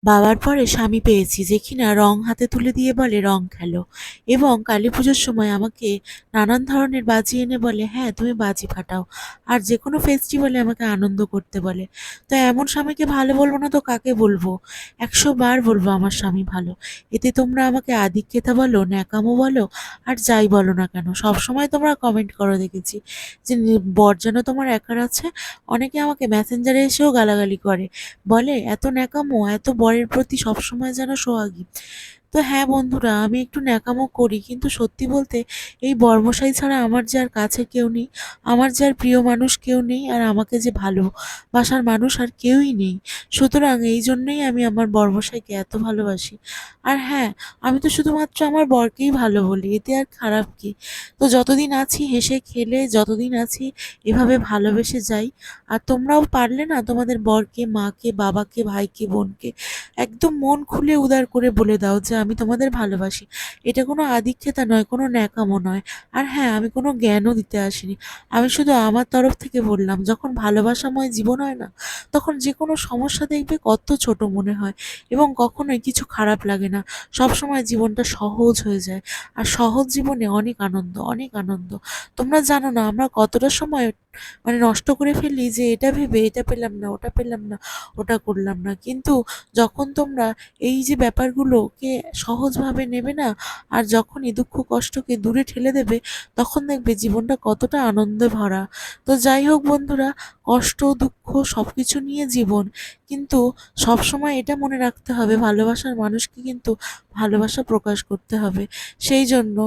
বাবার পরে স্বামী পেয়েছি যে কিনা রং হাতে তুলে দিয়ে বলে রং খেলো, এবং কালীপুজোর সময় আমাকে নানান ধরনের বাজি এনে বলে হ্যাঁ তুমি বাজি ফাটাও, আর যে কোনো ফেস্টিভ্যালে আমাকে আনন্দ করতে বলে। তো এমন স্বামীকে ভালো বলবো না তো কাকে বলবো? 100 বার বলবো আমার স্বামী ভালো। এতে তোমরা আমাকে আদিক্ষেতা বলো, ন্যাকামো বলো, আর যাই বলো না কেন, সবসময় তোমরা কমেন্ট করো দেখেছি যে বর যেন তোমার একার আছে। অনেকে আমাকে মেসেঞ্জারে এসেও গালাগালি করে, বলে এত ন্যাকামো, এত বরের প্রতি সবসময় যেন সোহাগী। তো হ্যাঁ বন্ধুরা, আমি একটু ন্যাকামো করি, কিন্তু সত্যি বলতে এই বর্মশাই ছাড়া আমার যে আর কাছে কেউ নেই, আমার যে আর প্রিয় মানুষ কেউ নেই, আর আমাকে যে ভালোবাসার মানুষ আর কেউই নেই। সুতরাং এই জন্যই আমি আমার বর্মশাইকে এত ভালোবাসি। আর হ্যাঁ, আমি তো শুধুমাত্র আমার বরকেই ভালো বলি, এতে আর খারাপ কি? তো যতদিন আছি হেসে খেলে, যতদিন আছি এভাবে ভালোবেসে যাই। আর তোমরাও পারলে না তোমাদের বরকে, মাকে, বাবাকে, ভাইকে, বোনকে একদম মন খুলে উদার করে বলে দাও যে আমি তোমাদের ভালোবাসি। এটা কোনো আদিক্ষেতা নয়, কোনো ন্যাকামো নয়। আর হ্যাঁ, আমি কোনো জ্ঞানও দিতে আসিনি। আমি শুধু আমার তরফ থেকে বললাম, যখন ভালোবাসাময় জীবন হয় না, তখন যে কোনো সমস্যা দেখবে কত ছোট মনে হয়, এবং কখনোই কিছু খারাপ লাগে না। সবসময় জীবনটা সহজ হয়ে যায়। আর সহজ জীবনে অনেক আনন্দ, অনেক আনন্দ। তোমরা জানো না আমরা কতটা সময় নষ্ট করে ফেলি, যে এটা ভেবে এটা পেলাম না, ওটা পেলাম না, ওটা করলাম না। কিন্তু যখন তোমরা এই যে ব্যাপারগুলোকে সহজভাবে নেবে না, আর যখনই দুঃখ কষ্টকে দূরে ঠেলে দেবে, তখন দেখবে জীবনটা কতটা আনন্দে ভরা। তো যাই হোক বন্ধুরা, কষ্ট দুঃখ সবকিছু নিয়ে জীবন, কিন্তু সবসময় এটা মনে রাখতে হবে ভালোবাসার মানুষকে কিন্তু ভালোবাসা প্রকাশ করতে হবে। সেই জন্য,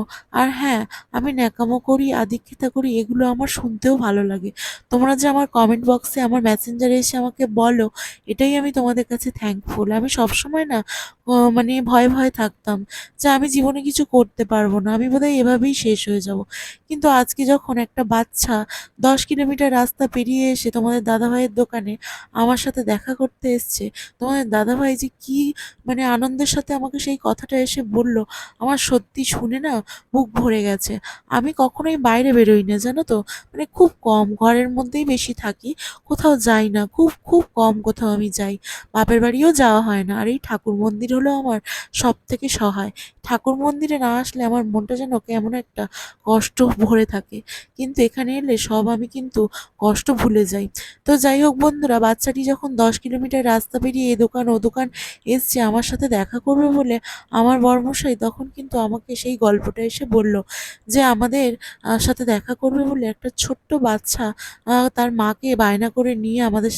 আর হ্যাঁ, আমি ন্যাকামো করি, আদিক্ষেতা করি, এগুলো আমার শুনতেও ভালো লাগে। তোমরা যে আমার কমেন্ট বক্সে, আমার মেসেঞ্জারে এসে আমাকে বলো, এটাই আমি তোমাদের কাছে থ্যাঙ্কফুল। আমি সবসময় না ভয়ে ভয়ে থাকতাম যে আমি জীবনে কিছু করতে পারবো না, আমি বোধহয় এভাবেই শেষ হয়ে যাব। কিন্তু আজকে যখন একটা বাচ্চা 10 কিলোমিটার রাস্তা পেরিয়ে এসে তোমাদের দাদাভাইয়ের দোকানে আমার সাথে দেখা করতে এসছে, তোমাদের দাদাভাই যে কি আনন্দের সাথে আমাকে সেই কথাটা এসে বলল, আমার সত্যি শুনে না বুক ভরে গেছে। আমি কখনোই বাইরে বেরোই না, জানো তো, খুব কম, ঘরের মধ্যেই বেশি থাকি, কোথাও যাই না, খুব খুব কম কোথাও আমি যাই। বাপের বাড়িও যাওয়া হয় না। আর এই ঠাকুর মন্দির হলো আমার সবথেকে সহায়। ঠাকুর মন্দিরে না আসলে আমার মনটা যেন কেমন একটা কষ্ট ভরে থাকে। কিন্তু এখানে এলে সব আমি কিন্তু কষ্ট ভুলে যাই। তো যাই হোক বন্ধুরা, বাচ্চাটি যখন 10 কিলোমিটার রাস্তা পেরিয়ে এ দোকান ও দোকান এসছে আমার সাথে দেখা করবে বলে, আমার বরমশাই তখন কিন্তু আমাকে সেই গল্পটা এসে বলল যে আমাদের সাথে দেখা করবে বলে একটা ছোট্ট বাচ্চা তার মাকে বায়না করে নিয়ে আমাদের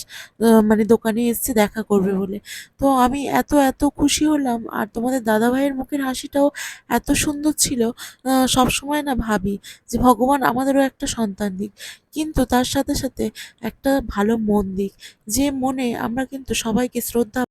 দোকানে এসছে দেখা করবে বলে। তো আমি এত এত খুশি হলাম, আর তোমাদের দাদাভাইয়ের মুখের হাসিটাও এত সুন্দর ছিল। সবসময় না ভাবি যে ভগবান আমাদেরও একটা সন্তান দিক, কিন্তু তার সাথে সাথে একটা ভালো মন দিক, যে মনে আমরা কিন্তু সবাইকে শ্রদ্ধা